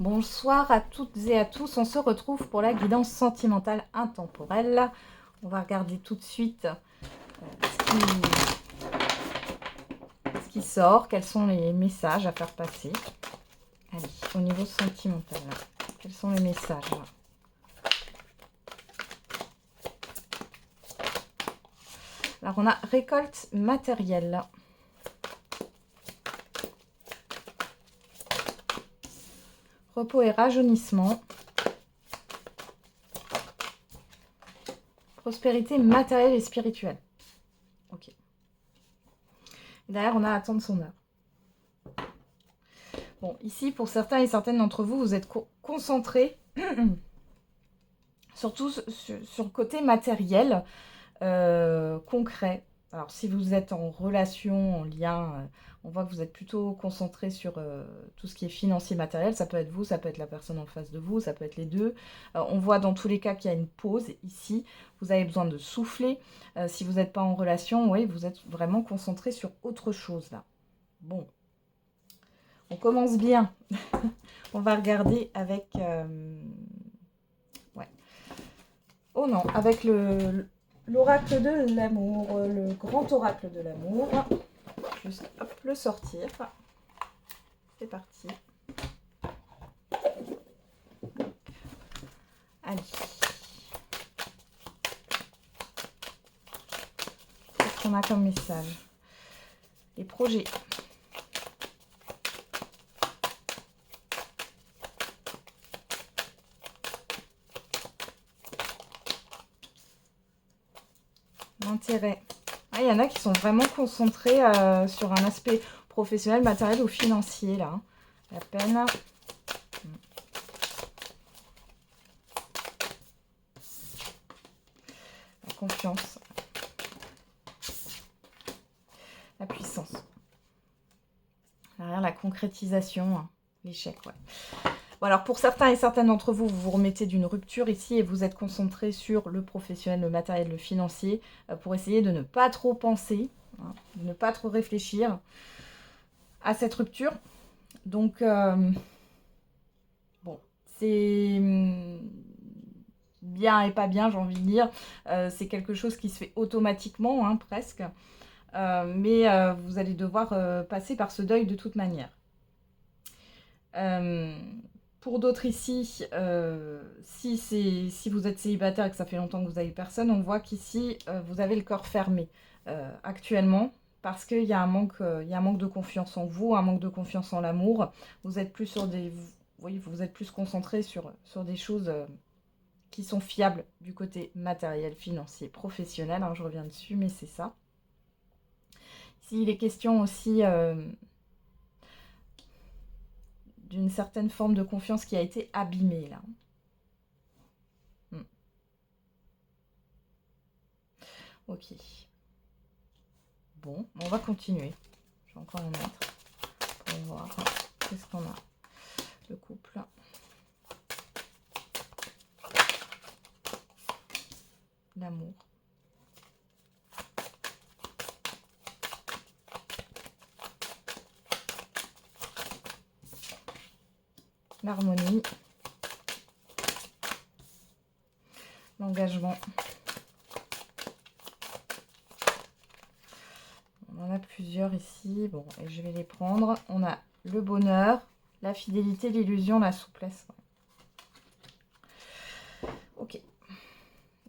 Bonsoir à toutes et à tous, on se retrouve pour la guidance sentimentale intemporelle. On va regarder tout de suite ce qui sort, quels sont les messages à faire passer. Allez, au niveau sentimental, quels sont les messages? Alors on a récolte matérielle. Repos et rajeunissement. Prospérité matérielle et spirituelle. Ok. Et derrière, on a attendre son heure. Bon, ici, pour certains et certaines d'entre vous, vous êtes concentrés surtout sur le côté matériel, concret. Alors, si vous êtes en relation, en lien, on voit que vous êtes plutôt concentré sur tout ce qui est financier, matériel. Ça peut être vous, ça peut être la personne en face de vous, ça peut être les deux. On voit dans tous les cas qu'il y a une pause ici. Vous avez besoin de souffler. Si vous n'êtes pas en relation, oui, vous êtes vraiment concentré sur autre chose là. Bon, on commence bien. On va regarder avec... ouais. Oh non, avec l'oracle de l'amour, le grand oracle de l'amour. Juste hop, le sortir. C'est parti. Allez. Qu'est-ce qu'on a comme message? Les projets. L'intérêt. Ah, il y en a qui sont vraiment concentrés sur un aspect professionnel, matériel ou financier, là. La peine. La confiance. La puissance. Derrière la concrétisation, hein. L'échec, ouais. Bon, alors pour certains et certaines d'entre vous, vous vous remettez d'une rupture ici et vous êtes concentré sur le professionnel, le matériel, le financier, pour essayer de ne pas trop penser, hein, de ne pas trop réfléchir à cette rupture. Donc, bon, c'est bien et pas bien, j'ai envie de dire. C'est quelque chose qui se fait automatiquement, hein, presque. Mais vous allez devoir passer par ce deuil de toute manière. Pour d'autres ici, si vous êtes célibataire et que ça fait longtemps que vous n'avez personne, on voit qu'ici, vous avez le corps fermé actuellement parce qu'il y a un manque de confiance en vous, un manque de confiance en l'amour. Vous êtes plus sur des... Oui, vous êtes plus concentré sur des choses qui sont fiables du côté matériel, financier, professionnel. Hein, je reviens dessus, mais c'est ça. Ici, il est question aussi... d'une certaine forme de confiance qui a été abîmée, là. Ok. Bon, on va continuer. Je vais encore en mettre pour voir qu'est-ce qu'on a. Le couple. L'amour. L'harmonie. L'engagement. On en a plusieurs ici. Bon, et je vais les prendre. On a le bonheur, la fidélité, l'illusion, la souplesse. Ok.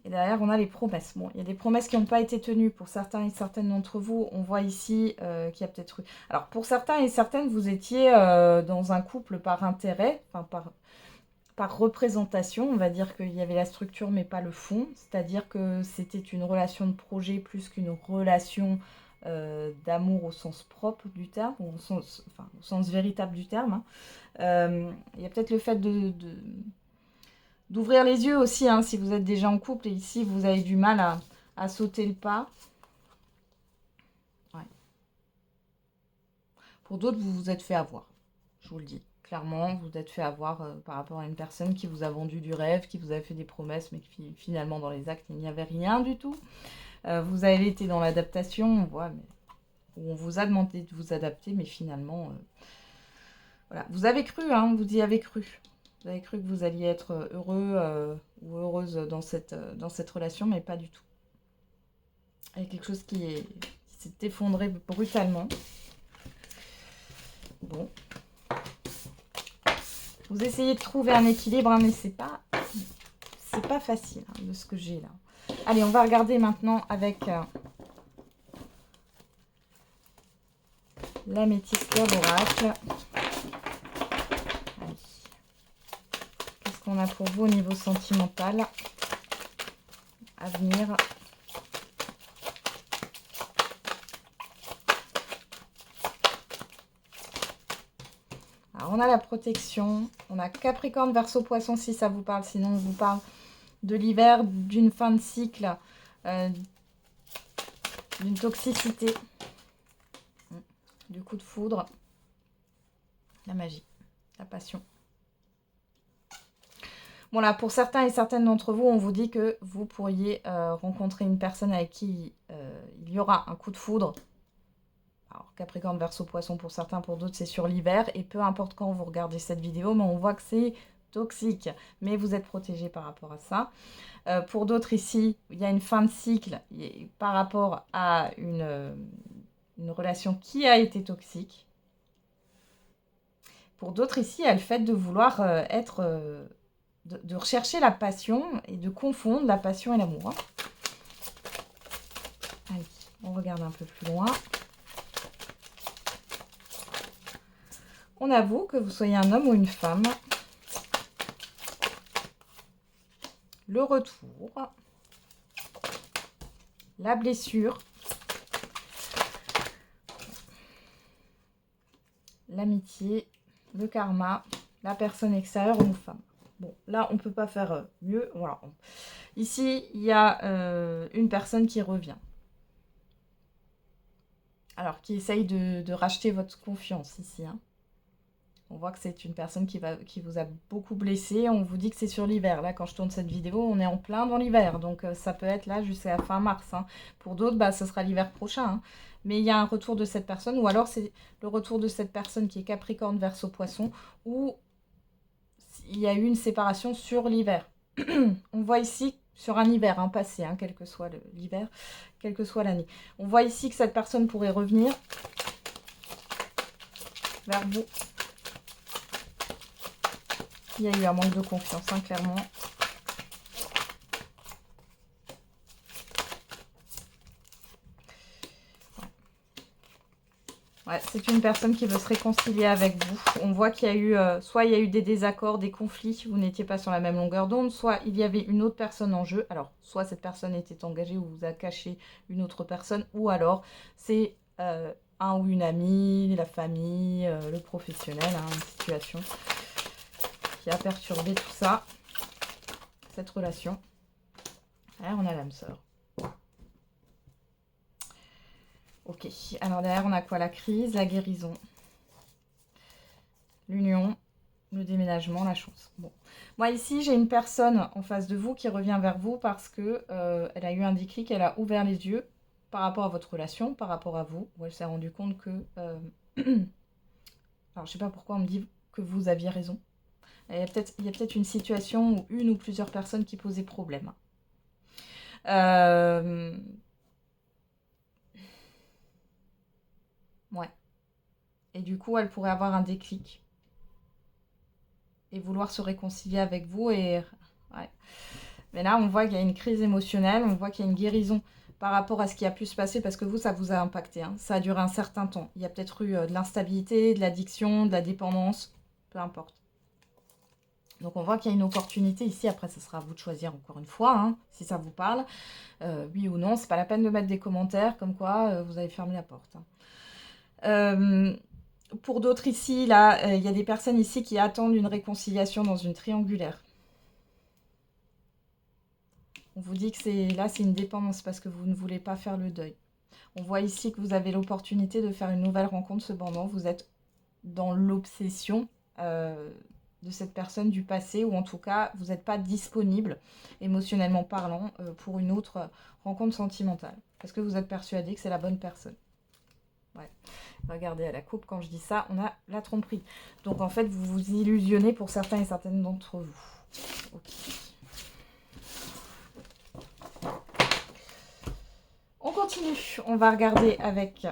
Et derrière, on a les promesses. Bon, il y a des promesses qui n'ont pas été tenues pour certains et certaines d'entre vous. On voit ici qu'il y a peut-être eu... Alors, pour certains et certaines, vous étiez dans un couple par intérêt, enfin par représentation. On va dire qu'il y avait la structure, mais pas le fond. C'est-à-dire que c'était une relation de projet plus qu'une relation d'amour au sens propre du terme, ou au sens véritable du terme. Hein. Il y a peut-être le fait d'ouvrir les yeux aussi, hein, si vous êtes déjà en couple et ici vous avez du mal à sauter le pas. Ouais. Pour d'autres, vous vous êtes fait avoir, je vous le dis. Clairement, vous vous êtes fait avoir par rapport à une personne qui vous a vendu du rêve, qui vous a fait des promesses, mais qui finalement dans les actes, il n'y avait rien du tout. Vous avez été dans l'adaptation, on voit, mais où on vous a demandé de vous adapter, mais finalement, Voilà, vous avez cru, hein, vous y avez cru. Vous avez cru que vous alliez être heureux ou heureuse dans cette relation, mais pas du tout. Il y a quelque chose qui s'est effondré brutalement. Bon. Vous essayez de trouver un équilibre, hein, mais c'est pas facile hein, de ce que j'ai là. Allez, on va regarder maintenant avec l'améthyste cœur d'oracle. Qu'est-ce qu'on a pour vous au niveau sentimental à venir? Alors, on a la protection, on a Capricorne, Verseau, Poisson si ça vous parle, sinon on vous parle de l'hiver, d'une fin de cycle, d'une toxicité, du coup de foudre, la magie, la passion. Bon là, pour certains et certaines d'entre vous, on vous dit que vous pourriez rencontrer une personne avec qui il y aura un coup de foudre. Alors, Capricorne, Verseau, Poisson pour certains, pour d'autres, c'est sur l'hiver. Et peu importe quand vous regardez cette vidéo, mais on voit que c'est toxique. Mais vous êtes protégé par rapport à ça. Pour d'autres ici, il y a une fin de cycle par rapport à une relation qui a été toxique. Pour d'autres ici, il y a le fait de vouloir de rechercher la passion et de confondre la passion et l'amour. Allez, on regarde un peu plus loin. On avoue que vous soyez un homme ou une femme. Le retour. La blessure. L'amitié. Le karma. La personne extérieure ou femme. Bon, là, on ne peut pas faire mieux. Voilà. Ici, il y a une personne qui revient. Alors, qui essaye de racheter votre confiance ici. Hein. On voit que c'est une personne qui vous a beaucoup blessé. On vous dit que c'est sur l'hiver. Là, quand je tourne cette vidéo, on est en plein dans l'hiver. Donc, ça peut être là jusqu'à fin mars. Hein. Pour d'autres, bah, ce sera l'hiver prochain. Hein. Mais il y a un retour de cette personne. Ou alors, c'est le retour de cette personne qui est Capricorne, Verseau, Poisson. Ou il y a eu une séparation sur l'hiver. On voit ici, sur un hiver hein, passé, hein, quel que soit l'hiver, quelle que soit l'année. On voit ici que cette personne pourrait revenir vers vous. Il y a eu un manque de confiance, hein, clairement. Ouais, c'est une personne qui veut se réconcilier avec vous. On voit qu'il y a eu, soit il y a eu des désaccords, des conflits, vous n'étiez pas sur la même longueur d'onde, soit il y avait une autre personne en jeu. Alors, soit cette personne était engagée ou vous a caché une autre personne, ou alors c'est un ou une amie, la famille, le professionnel, hein, une situation qui a perturbé tout ça, cette relation. Alors, on a l'âme sœur. Ok, alors derrière, on a quoi? La crise, la guérison, l'union, le déménagement, la chance. Bon, moi ici, j'ai une personne en face de vous qui revient vers vous parce que elle a eu un déclic, elle a ouvert les yeux par rapport à votre relation, par rapport à vous, où elle s'est rendue compte que... alors, je sais pas pourquoi on me dit que vous aviez raison. Il y a peut-être une situation où une ou plusieurs personnes qui posaient problème. Ouais. Et du coup, elle pourrait avoir un déclic. Et vouloir se réconcilier avec vous. Et ouais. Mais là, on voit qu'il y a une crise émotionnelle. On voit qu'il y a une guérison par rapport à ce qui a pu se passer. Parce que vous, ça vous a impacté. Hein. Ça a duré un certain temps. Il y a peut-être eu de l'instabilité, de l'addiction, de la dépendance. Peu importe. Donc, on voit qu'il y a une opportunité ici. Après, ce sera à vous de choisir encore une fois, hein, si ça vous parle. Oui ou non. C'est pas la peine de mettre des commentaires comme quoi vous avez fermé la porte. Hein. Pour d'autres ici, là, il y a des personnes ici qui attendent une réconciliation dans une triangulaire. On vous dit que c'est une dépendance parce que vous ne voulez pas faire le deuil. On voit ici que vous avez l'opportunité de faire une nouvelle rencontre. Cependant, vous êtes dans l'obsession de cette personne du passé, ou en tout cas, vous n'êtes pas disponible, émotionnellement parlant, pour une autre rencontre sentimentale. Parce que vous êtes persuadé que c'est la bonne personne. Ouais. Regardez à la coupe, quand je dis ça, on a la tromperie. Donc en fait, vous vous illusionnez pour certains et certaines d'entre vous. Ok. On continue. On va regarder avec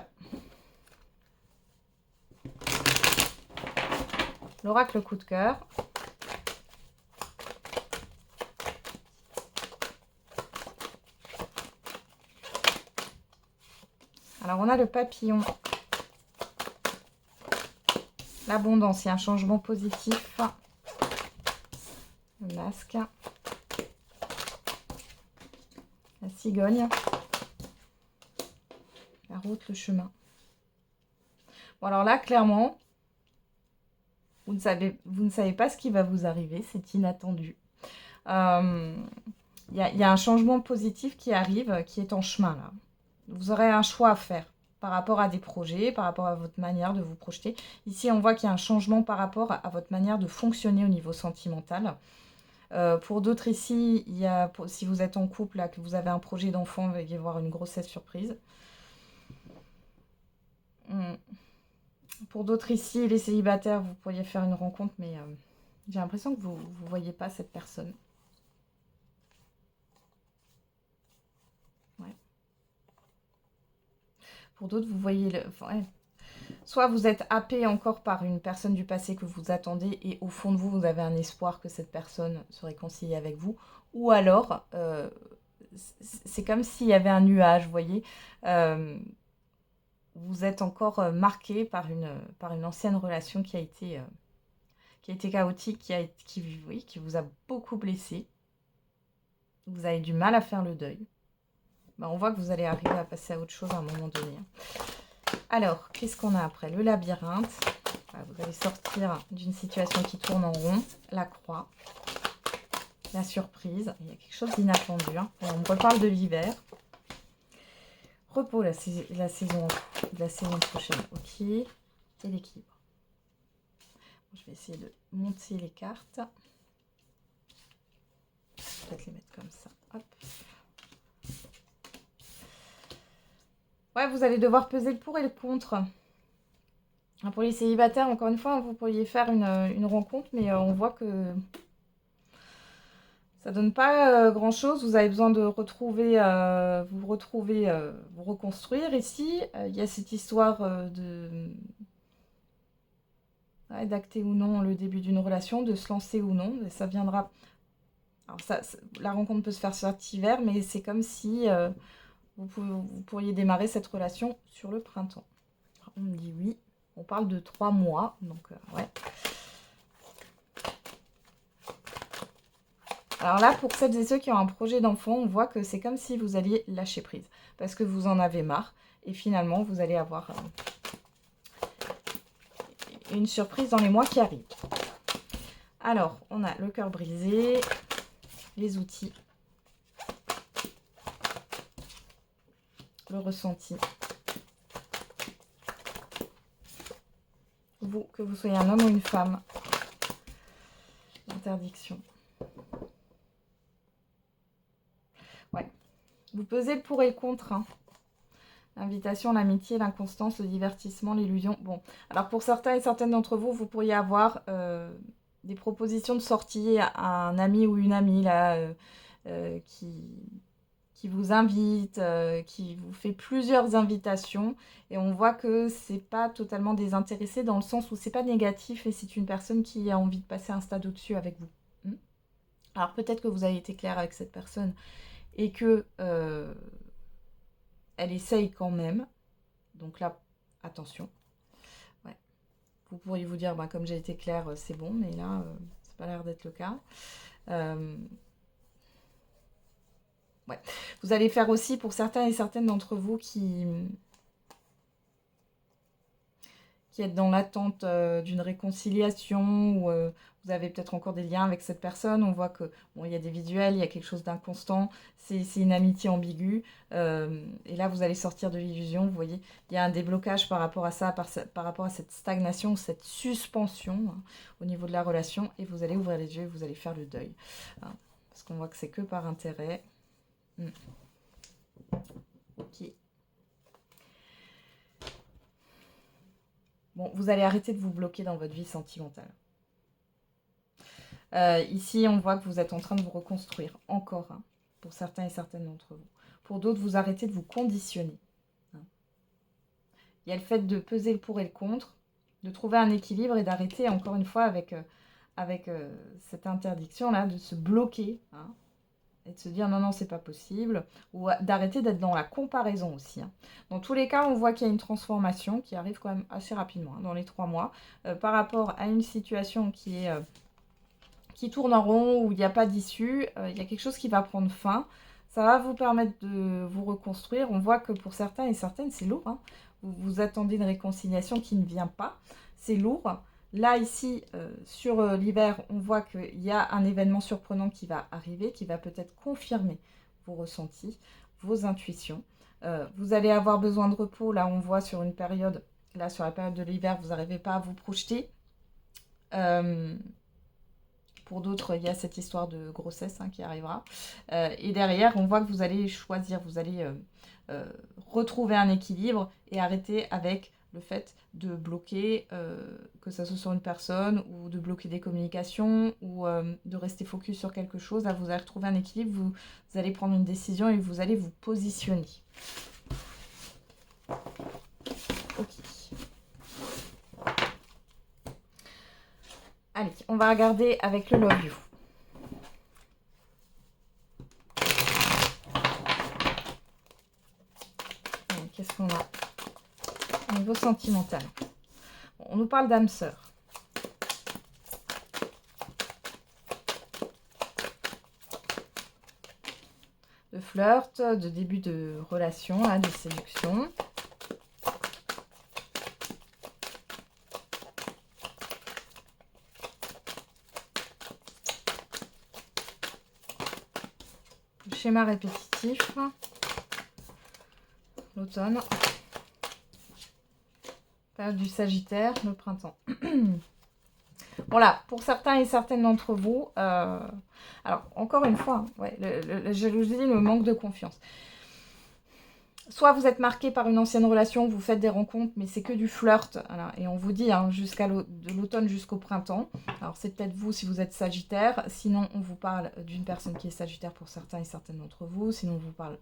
l'oracle coup de cœur. Alors on a le papillon. L'abondance, il y a un changement positif. Le masque. La cigogne. La route, le chemin. Bon alors là, clairement, vous ne savez pas ce qui va vous arriver. C'est inattendu. Il y a un changement positif qui arrive, qui est en chemin là. Vous aurez un choix à faire par rapport à des projets, par rapport à votre manière de vous projeter. Ici, on voit qu'il y a un changement par rapport à votre manière de fonctionner au niveau sentimental. Pour d'autres ici, si vous êtes en couple, là, que vous avez un projet d'enfant, il va y avoir une grossesse surprise. Pour d'autres ici, les célibataires, vous pourriez faire une rencontre, mais j'ai l'impression que vous ne voyez pas cette personne. Ouais. Pour d'autres, vous voyez ouais. Soit vous êtes happé encore par une personne du passé que vous attendez et au fond de vous, vous avez un espoir que cette personne se réconcilie avec vous. Ou alors, c'est comme s'il y avait un nuage, vous voyez. Vous êtes encore marqué par une ancienne relation qui a été chaotique, qui vous a beaucoup blessé. Vous avez du mal à faire le deuil. Ben, on voit que vous allez arriver à passer à autre chose à un moment donné. Alors, qu'est-ce qu'on a après? Le labyrinthe. Voilà, vous allez sortir d'une situation qui tourne en rond. La croix. La surprise. Il y a quelque chose d'inattendu. Hein. On me reparle de l'hiver. Repos, la saison prochaine. Ok. Et l'équilibre. Je vais essayer de monter les cartes. Peut-être les mettre comme ça. Hop. Ouais, vous allez devoir peser le pour et le contre. Pour les célibataires, encore une fois, vous pourriez faire une rencontre, mais on voit que ça donne pas grand-chose. Vous avez besoin de vous reconstruire. Ici, il y a cette histoire d'acter ou non le début d'une relation, de se lancer ou non. Et ça viendra... Alors la rencontre peut se faire cet hiver, mais c'est comme si vous pourriez démarrer cette relation sur le printemps. On me dit oui. On parle de 3 mois, donc ouais. Alors là, pour celles et ceux qui ont un projet d'enfant, on voit que c'est comme si vous alliez lâcher prise. Parce que vous en avez marre. Et finalement, vous allez avoir une surprise dans les mois qui arrivent. Alors, on a le cœur brisé, les outils, le ressenti. Vous, que vous soyez un homme ou une femme. Interdiction. Ouais. Vous pesez le pour et le contre. Hein. L'invitation, l'amitié, l'inconstance, le divertissement, l'illusion. Bon, alors pour certains et certaines d'entre vous, vous pourriez avoir des propositions de sortie à un ami ou une amie là, qui vous invite, qui vous fait plusieurs invitations. Et on voit que c'est pas totalement désintéressé dans le sens où c'est pas négatif et c'est une personne qui a envie de passer un stade au-dessus avec vous. Alors peut-être que vous avez été clair avec cette personne et que elle essaye quand même. Donc là, attention. Ouais. Vous pourriez vous dire, bah, comme j'ai été claire, c'est bon, mais là, c'est pas l'air d'être le cas. Ouais. Vous allez faire aussi, pour certains et certaines d'entre vous qui êtes dans l'attente d'une réconciliation ou vous avez peut-être encore des liens avec cette personne. On voit que bon, il y a des visuels, il y a quelque chose d'inconstant, c'est une amitié ambiguë. Et là, vous allez sortir de l'illusion. Vous voyez, il y a un déblocage par rapport à ça, par rapport à cette stagnation, cette suspension hein, au niveau de la relation. Et vous allez ouvrir les yeux et vous allez faire le deuil. Hein, parce qu'on voit que c'est que par intérêt. Ok. Bon, vous allez arrêter de vous bloquer dans votre vie sentimentale. Ici, on voit que vous êtes en train de vous reconstruire, encore, hein, pour certains et certaines d'entre vous. Pour d'autres, vous arrêtez de vous conditionner. Hein. Il y a le fait de peser le pour et le contre, de trouver un équilibre et d'arrêter, encore une fois, avec cette interdiction-là, de se bloquer, hein, et de se dire non, non, c'est pas possible, ou d'arrêter d'être dans la comparaison aussi. Hein. Dans tous les cas, on voit qu'il y a une transformation qui arrive quand même assez rapidement, hein, dans les 3 mois, par rapport à une situation qui tourne en rond, où il n'y a pas d'issue, il y a quelque chose qui va prendre fin. Ça va vous permettre de vous reconstruire. On voit que pour certains et certaines, c'est lourd. Hein. Vous attendez une réconciliation qui ne vient pas. C'est lourd. Là, ici, sur l'hiver, on voit qu'il y a un événement surprenant qui va arriver, qui va peut-être confirmer vos ressentis, vos intuitions. Vous allez avoir besoin de repos. Là, on voit sur une période, là, sur la période de l'hiver, vous n'arrivez pas à vous projeter. Pour d'autres, il y a cette histoire de grossesse, hein, qui arrivera. Et derrière, on voit que vous allez choisir, vous allez retrouver un équilibre et arrêter avec le fait de bloquer, que ce soit sur une personne, ou de bloquer des communications, ou de rester focus sur quelque chose. Là, vous allez retrouver un équilibre, vous allez prendre une décision et vous allez vous positionner. Ok. Allez, on va regarder avec le Love You. Qu'est-ce qu'on a au niveau sentimental? Bon, on nous parle d'âme sœur. De flirt, de début de relation, hein, de séduction. Schéma répétitif, l'automne, période du Sagittaire, le printemps. Voilà, pour certains et certaines d'entre vous, alors encore une fois, ouais, la jalousie, le manque de confiance. Soit vous êtes marqué par une ancienne relation, vous faites des rencontres, mais c'est que du flirt. Alors, et on vous dit, hein, de l'automne jusqu'au printemps. Alors c'est peut-être vous si vous êtes Sagittaire. Sinon, on vous parle d'une personne qui est Sagittaire pour certains et certaines d'entre vous. Sinon, on vous parle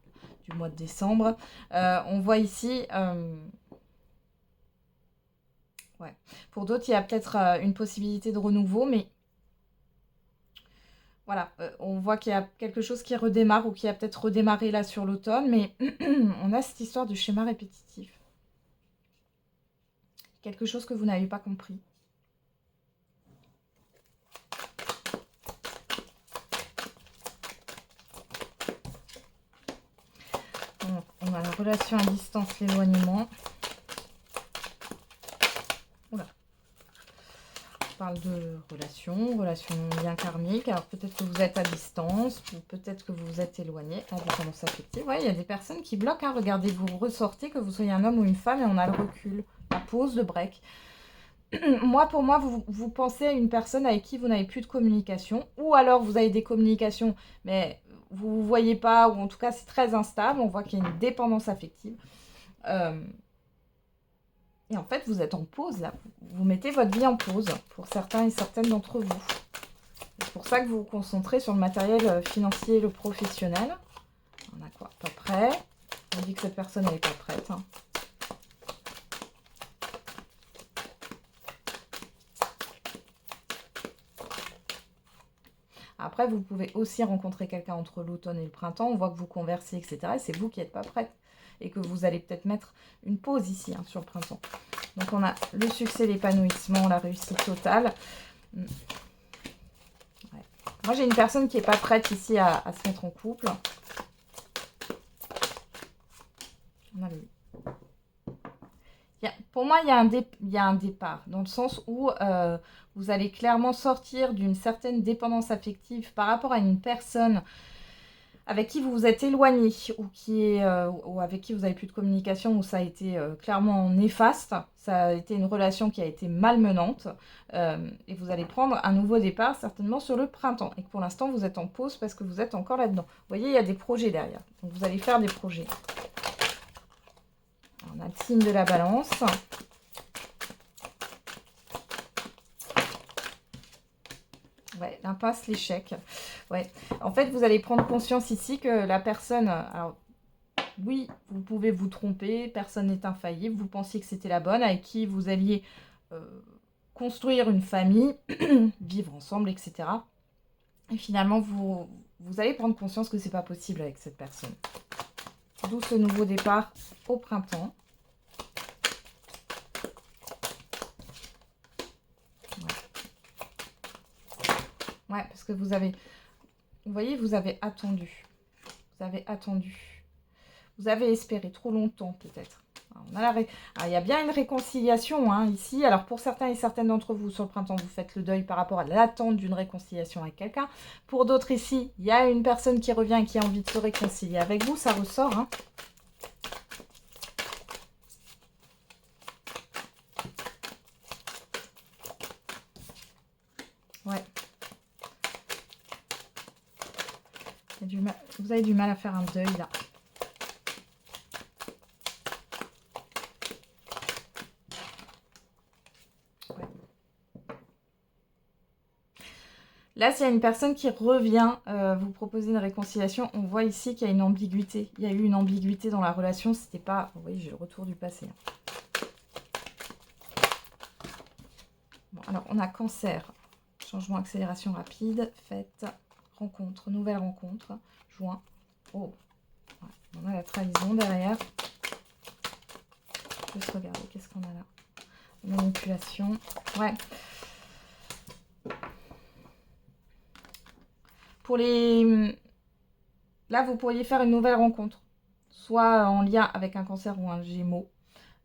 du mois de décembre. On voit ici... ouais. Pour d'autres, il y a peut-être une possibilité de renouveau, mais... Voilà, on voit qu'il y a quelque chose qui redémarre ou qui a peut-être redémarré là sur l'automne, mais on a cette histoire de schéma répétitif. Quelque chose que vous n'avez pas compris. Donc, on a la relation à distance, l'éloignement. Oula. On parle de relation bien karmique. Alors peut-être que vous êtes à distance, ou peut-être que vous vous êtes éloigné. La dépendance affective. Ouais, il y a des personnes qui bloquent. Hein. Regardez, vous ressortez, que vous soyez un homme ou une femme, et on a le recul. La pause, le break. Pour moi, vous pensez à une personne avec qui vous n'avez plus de communication, ou alors vous avez des communications, mais vous ne voyez pas, ou en tout cas c'est très instable, on voit qu'il y a une dépendance affective. Et en fait, vous êtes en pause là, vous mettez votre vie en pause, pour certains et certaines d'entre vous. C'est pour ça que vous vous concentrez sur le matériel financier et le professionnel. On a quoi? Pas prêt. On dit que cette personne n'est pas prête. Hein. Après, vous pouvez aussi rencontrer quelqu'un entre l'automne et le printemps. On voit que vous conversez, etc. Et c'est vous qui n'êtes pas prête. Et que vous allez peut-être mettre une pause ici, hein, sur le printemps. Donc, on a le succès, l'épanouissement, la réussite totale. Ouais. Moi, j'ai une personne qui n'est pas prête ici à se mettre en couple. On a le... Pour moi, il y a un départ, dans le sens où vous allez clairement sortir d'une certaine dépendance affective par rapport à une personne avec qui vous vous êtes éloigné, ou avec qui vous n'avez plus de communication, où ça a été clairement néfaste, ça a été une relation qui a été malmenante, et vous allez prendre un nouveau départ certainement sur le printemps, et que pour l'instant vous êtes en pause parce que vous êtes encore là-dedans. Vous voyez, il y a des projets derrière, donc vous allez faire des projets. On a le signe de la balance. Ouais, l'impasse, l'échec. Ouais. En fait, vous allez prendre conscience ici que la personne... Alors, oui, vous pouvez vous tromper, personne n'est infaillible. Vous pensiez que c'était la bonne, avec qui vous alliez construire une famille, vivre ensemble, etc. Et finalement, vous allez prendre conscience que c'est pas possible avec cette personne. D'où ce nouveau départ au printemps. Ouais, parce que vous avez... Vous voyez, vous avez attendu. Vous avez attendu. Vous avez espéré trop longtemps, peut-être. Il y a bien une réconciliation hein, ici. Alors, pour certains et certaines d'entre vous, sur le printemps, vous faites le deuil par rapport à l'attente d'une réconciliation avec quelqu'un. Pour d'autres ici, il y a une personne qui revient et qui a envie de se réconcilier avec vous. Ça ressort. Hein. Ouais. Vous avez du mal à faire un deuil, là. Là, s'il y a une personne qui revient vous proposer une réconciliation, on voit ici qu'il y a une ambiguïté. Il y a eu une ambiguïté dans la relation. C'était pas... Vous voyez, j'ai le retour du passé. Bon, alors, on a cancer. Changement, accélération rapide. Fête, rencontre, nouvelle rencontre. Juin. Oh. Ouais. On a la trahison derrière. Juste regarder, qu'est-ce qu'on a là? Manipulation. Ouais. Pour les... Là, vous pourriez faire une nouvelle rencontre. Soit en lien avec un cancer ou un gémeaux.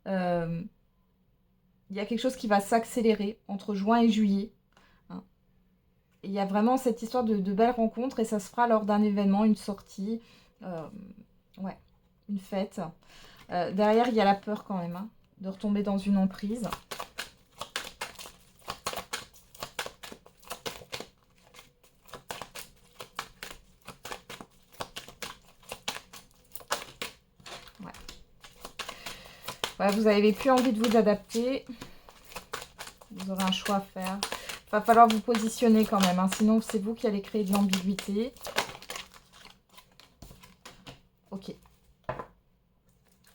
Il y a quelque chose qui va s'accélérer entre juin et juillet. Hein. Il y a vraiment cette histoire de belles rencontres et ça se fera lors d'un événement, une sortie. Ouais, une fête. Derrière, il y a la peur quand même hein, de retomber dans une emprise. Ouais, vous n'avez plus envie de vous adapter. Vous aurez un choix à faire. Il va falloir vous positionner quand même. Hein, sinon, c'est vous qui allez créer de l'ambiguïté. Ok.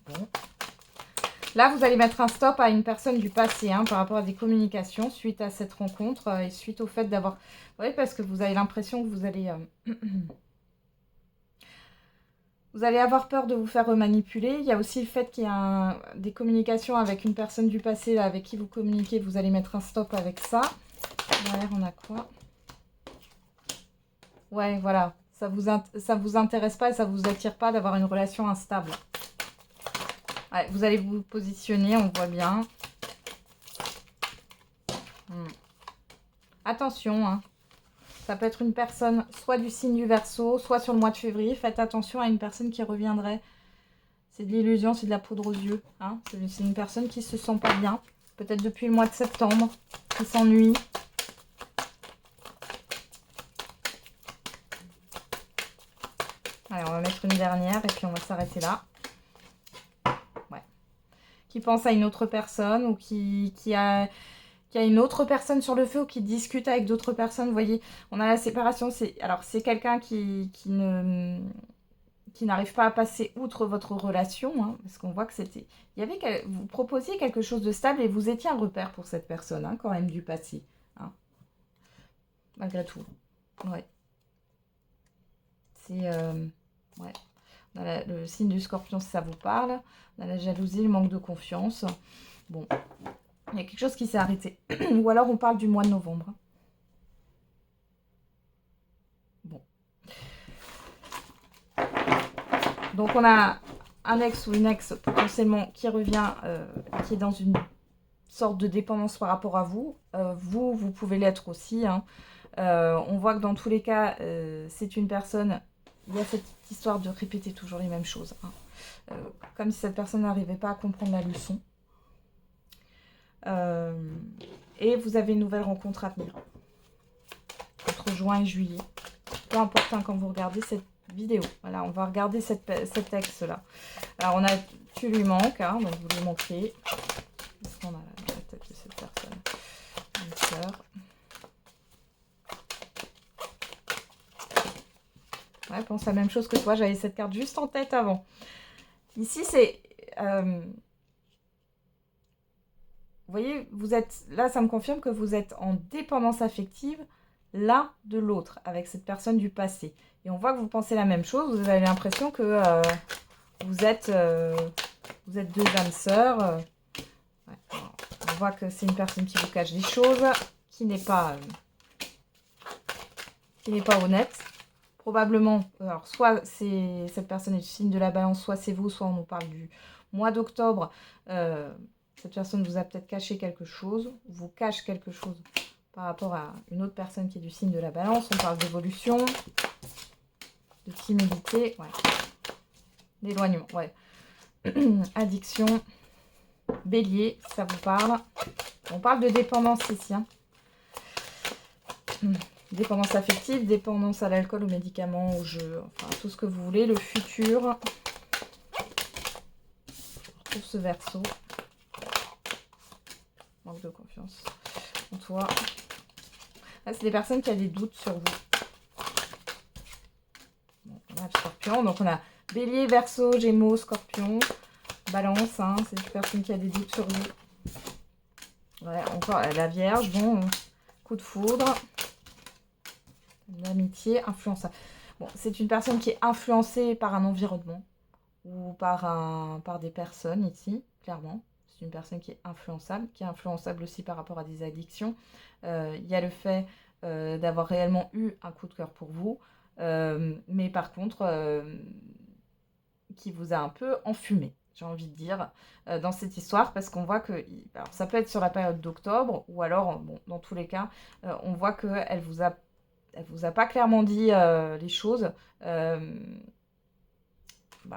Bon. Là, vous allez mettre un stop à une personne du passé hein, par rapport à des communications suite à cette rencontre et suite au fait d'avoir... Oui, parce que vous avez l'impression que vous allez... Vous allez avoir peur de vous faire manipuler. Il y a aussi le fait qu'il y a des communications avec une personne du passé là, avec qui vous communiquez. Vous allez mettre un stop avec ça. Derrière, on a quoi? Ouais, voilà. Ça vous intéresse pas et ça vous attire pas d'avoir une relation instable. Ouais, vous allez vous positionner, on voit bien. Attention, hein. Ça peut être une personne soit du signe du Verseau, soit sur le mois de février. Faites attention à une personne qui reviendrait. C'est de l'illusion, c'est de la poudre aux yeux. Hein. C'est une personne qui se sent pas bien. Peut-être depuis le mois de septembre, qui s'ennuie. Allez, on va mettre une dernière et puis on va s'arrêter là. Ouais. Qui pense à une autre personne ou qui a une autre personne sur le feu ou qui discute avec d'autres personnes. Vous voyez, on a la séparation. Alors, c'est quelqu'un qui n'arrive pas à passer outre votre relation. Hein, parce qu'on voit que c'était... Vous proposiez quelque chose de stable et vous étiez un repère pour cette personne, hein, quand même, du passé. Hein, malgré tout. Ouais. C'est... ouais. On a le signe du Scorpion, si ça vous parle. On a la jalousie, le manque de confiance. Bon... Il y a quelque chose qui s'est arrêté. Ou alors on parle du mois de novembre. Bon. Donc on a un ex ou une ex potentiellement qui revient, qui est dans une sorte de dépendance par rapport à vous. Vous pouvez l'être aussi. Hein. On voit que dans tous les cas, c'est une personne... Il y a cette histoire de répéter toujours les mêmes choses. Hein. Comme si cette personne n'arrivait pas à comprendre la leçon. Et vous avez une nouvelle rencontre à venir entre juin et juillet, peu importe hein, quand vous regardez cette vidéo. Voilà, on va regarder cet texte là. Alors on a tu lui manques hein, donc vous lui manquez. Qu'est-ce qu'on a là dans la tête de cette personne? Une sœur. Ouais, pense la même chose que toi. J'avais cette carte juste en tête avant. Ici, c'est... vous voyez, vous êtes... Là, ça me confirme que vous êtes en dépendance affective l'un de l'autre avec cette personne du passé. Et on voit que vous pensez la même chose. Vous avez l'impression que vous êtes deux âmes sœurs. Ouais. On voit que c'est une personne qui vous cache des choses, qui n'est pas honnête. Probablement, alors soit cette personne est du signe de la balance, soit c'est vous, soit on nous parle du mois d'octobre. Cette personne vous a peut-être caché quelque chose, vous cache quelque chose par rapport à une autre personne qui est du signe de la balance. On parle d'évolution, de timidité, ouais. D'éloignement, ouais. Addiction, bélier, ça vous parle. On parle de dépendance ici. Hein. Dépendance affective, dépendance à l'alcool, aux médicaments, aux jeux, enfin tout ce que vous voulez. Le futur. On retrouve ce verso. Manque de confiance en toi. Là, c'est des personnes qui ont des doutes sur vous. Bon, on a le scorpion. Donc, on a bélier, verseau, gémeaux, scorpion, balance. Hein, c'est des personnes qui ont des doutes sur vous. Ouais, encore la vierge. Bon, coup de foudre. L'amitié, influençable. Bon, c'est une personne qui est influencée par un environnement ou par des personnes ici, clairement. C'est une personne qui est influençable aussi par rapport à des addictions. Il y a le fait d'avoir réellement eu un coup de cœur pour vous, mais par contre, qui vous a un peu enfumé, j'ai envie de dire, dans cette histoire, parce qu'on voit que, alors ça peut être sur la période d'octobre, ou alors, bon, dans tous les cas, on voit qu'elle vous a pas clairement dit les choses.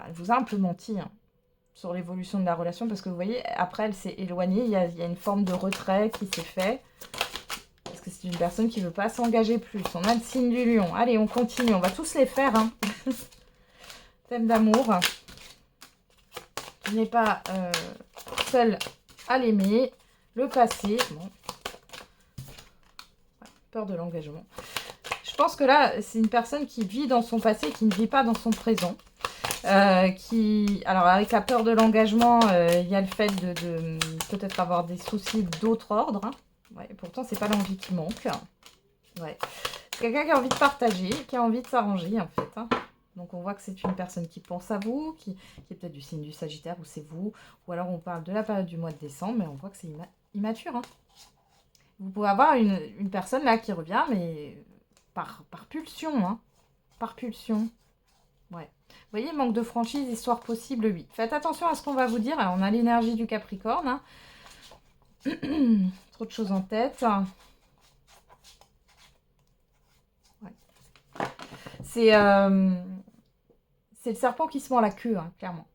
Elle vous a un peu menti hein, sur l'évolution de la relation. Parce que vous voyez, après, elle s'est éloignée. Il y a une forme de retrait qui s'est fait. Parce que c'est une personne qui ne veut pas s'engager plus. On a le signe du lion. Allez, on continue. On va tous les faire. Hein. Thème d'amour. Tu n'es pas seul à l'aimer. Le passé. Bon. Ouais, peur de l'engagement. Je pense que là, c'est une personne qui vit dans son passé, qui ne vit pas dans son présent. Alors, avec la peur de l'engagement, il y a le fait de peut-être avoir des soucis d'autre ordre. Hein. Ouais, pourtant, c'est pas l'envie qui manque. Ouais. C'est quelqu'un qui a envie de partager, qui a envie de s'arranger, en fait. Hein. Donc, on voit que c'est une personne qui pense à vous, qui est peut-être du signe du Sagittaire, ou c'est vous. Ou alors, on parle de la période du mois de décembre, mais on voit que c'est immature. Hein. Vous pouvez avoir une personne là qui revient, mais par pulsion. Hein. Par pulsion. Ouais. Vous voyez, manque de franchise, histoire possible, oui. Faites attention à ce qu'on va vous dire. Alors, on a l'énergie du Capricorne. Hein. Trop de choses en tête. Ouais. C'est le serpent qui se mord la queue, hein, clairement.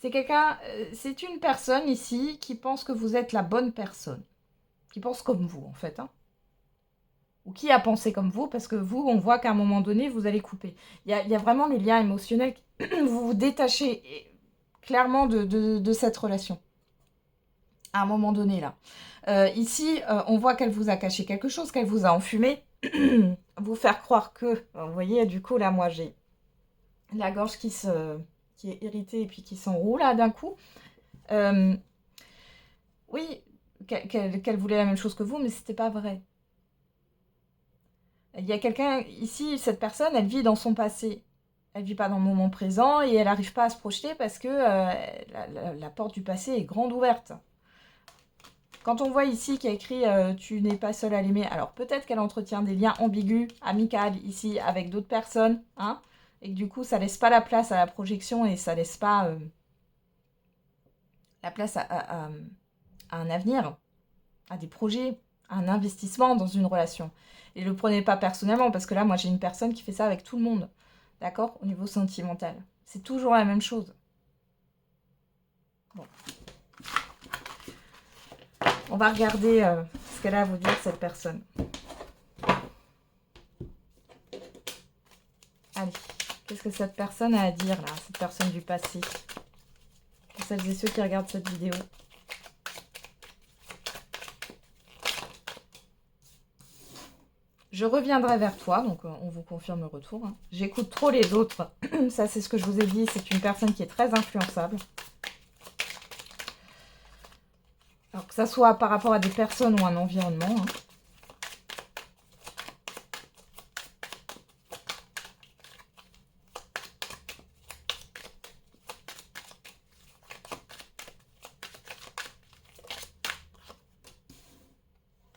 C'est une personne ici qui pense que vous êtes la bonne personne. Qui pense comme vous, en fait. Hein. Ou qui a pensé comme vous, parce que vous, on voit qu'à un moment donné, vous allez couper. Il y a vraiment les liens émotionnels. Vous vous détachez clairement de cette relation. À un moment donné, là. Ici, on voit qu'elle vous a caché quelque chose, qu'elle vous a enfumé. Vous faire croire que... Vous voyez, du coup, là, moi, j'ai la gorge qui est irritée et puis qui s'enroule, là, d'un coup. Oui, qu'elle voulait la même chose que vous, mais c'était pas vrai. Il y a quelqu'un, ici, cette personne, elle vit dans son passé. Elle vit pas dans le moment présent et elle n'arrive pas à se projeter parce que la porte du passé est grande ouverte. Quand on voit ici qu'il y a écrit « Tu n'es pas seul à l'aimer », alors peut-être qu'elle entretient des liens ambigus, amicaux, ici, avec d'autres personnes, hein, et que du coup, ça laisse pas la place à la projection et ça laisse pas la place à un avenir, à des projets, à un investissement dans une relation. Et ne le prenez pas personnellement, parce que là, moi, j'ai une personne qui fait ça avec tout le monde, d'accord, au niveau sentimental. C'est toujours la même chose. Bon. On va regarder ce qu'elle a à vous dire, cette personne. Allez, qu'est-ce que cette personne a à dire, là, cette personne du passé? Pour celles et ceux qui regardent cette vidéo. Je reviendrai vers toi, donc on vous confirme le retour. Hein. J'écoute trop les autres. Ça, c'est ce que je vous ai dit. C'est une personne qui est très influençable. Alors que ça soit par rapport à des personnes ou un environnement. Hein.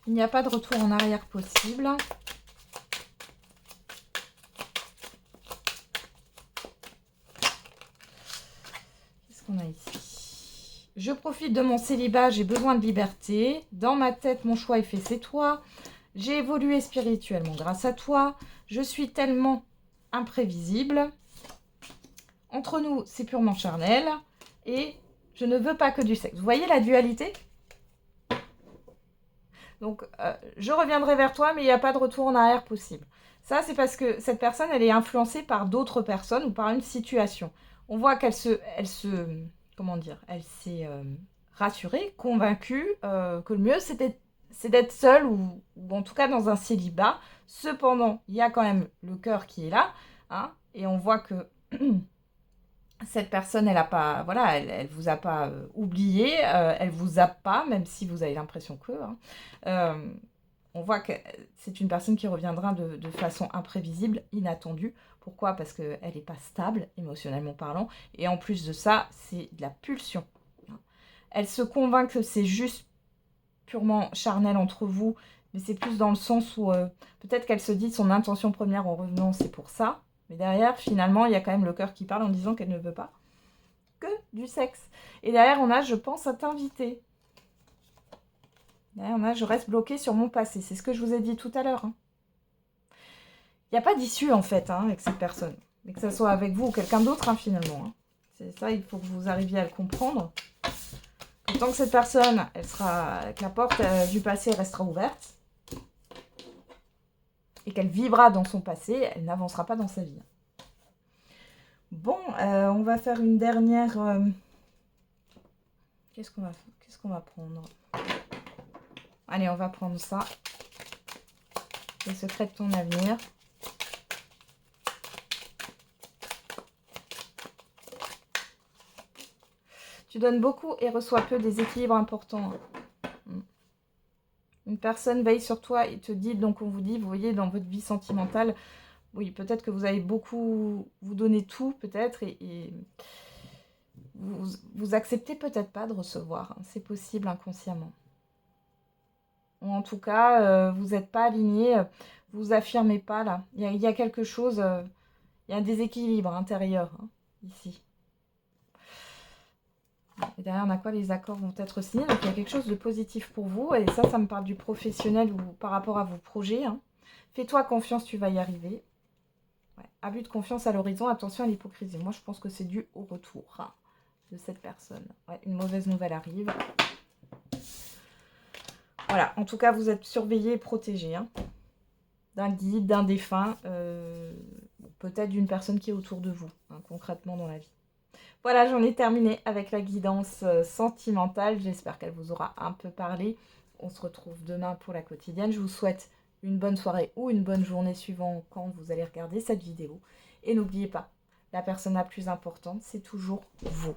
Il n'y a pas de retour en arrière possible. Qu'est-ce qu'on a ici? Je profite de mon célibat, j'ai besoin de liberté. Dans ma tête, mon choix est fait, c'est toi. J'ai évolué spirituellement grâce à toi. Je suis tellement imprévisible. Entre nous, c'est purement charnel. Et je ne veux pas que du sexe. Vous voyez la dualité? Donc, je reviendrai vers toi, mais il n'y a pas de retour en arrière possible. Ça, c'est parce que cette personne, elle est influencée par d'autres personnes ou par une situation. On voit qu'elle comment dire, elle s'est rassurée, convaincue que le mieux, c'est d'être seule ou en tout cas dans un célibat. Cependant, il y a quand même le cœur qui est là, hein, et on voit que cette personne, elle a pas, voilà, elle vous a pas oublié, elle vous a pas, même si vous avez l'impression que. Hein. On voit que c'est une personne qui reviendra de façon imprévisible, inattendue. Pourquoi? Parce qu'elle n'est pas stable, émotionnellement parlant. Et en plus de ça, c'est de la pulsion. Elle se convainc que c'est juste purement charnel entre vous, mais c'est plus dans le sens où peut-être qu'elle se dit son intention première en revenant, c'est pour ça. Mais derrière, finalement, il y a quand même le cœur qui parle en disant qu'elle ne veut pas que du sexe. Et derrière, on a « je pense à t'inviter ». Derrière, on a « je reste bloquée sur mon passé ». C'est ce que je vous ai dit tout à l'heure. Hein. Il n'y a pas d'issue, en fait, hein, avec cette personne. Mais que ce soit avec vous ou quelqu'un d'autre, hein, finalement. Hein. C'est ça, il faut que vous arriviez à le comprendre. Que tant que cette personne, elle sera, que la porte du passé restera ouverte, et qu'elle vivra dans son passé, elle n'avancera pas dans sa vie. Bon, on va faire une dernière... Qu'est-ce qu'on va prendre? Allez, on va prendre ça. Les secrets de ton avenir. Tu donnes beaucoup et reçois peu, des équilibres importants. Une personne veille sur toi et te dit, donc on vous dit, vous voyez, dans votre vie sentimentale, oui, peut-être que vous avez beaucoup, vous donnez tout, peut-être, et vous acceptez peut-être pas de recevoir. Hein, c'est possible inconsciemment. Ou en tout cas, vous n'êtes pas aligné, vous affirmez pas là. Il y a quelque chose, il y a un déséquilibre intérieur, hein, ici. Et derrière, on a quoi? Les accords vont être signés. Donc, il y a quelque chose de positif pour vous. Et ça me parle du professionnel ou par rapport à vos projets. Hein. Fais-toi confiance, tu vas y arriver. Ouais. Abus de confiance à l'horizon. Attention à l'hypocrisie. Moi, je pense que c'est dû au retour hein, de cette personne. Ouais, une mauvaise nouvelle arrive. Voilà. En tout cas, vous êtes surveillé et protégé. Hein, d'un guide, d'un défunt. Peut-être d'une personne qui est autour de vous, hein, concrètement dans la vie. Voilà, j'en ai terminé avec la guidance sentimentale. J'espère qu'elle vous aura un peu parlé. On se retrouve demain pour la quotidienne. Je vous souhaite une bonne soirée ou une bonne journée suivant quand vous allez regarder cette vidéo. Et n'oubliez pas, la personne la plus importante, c'est toujours vous.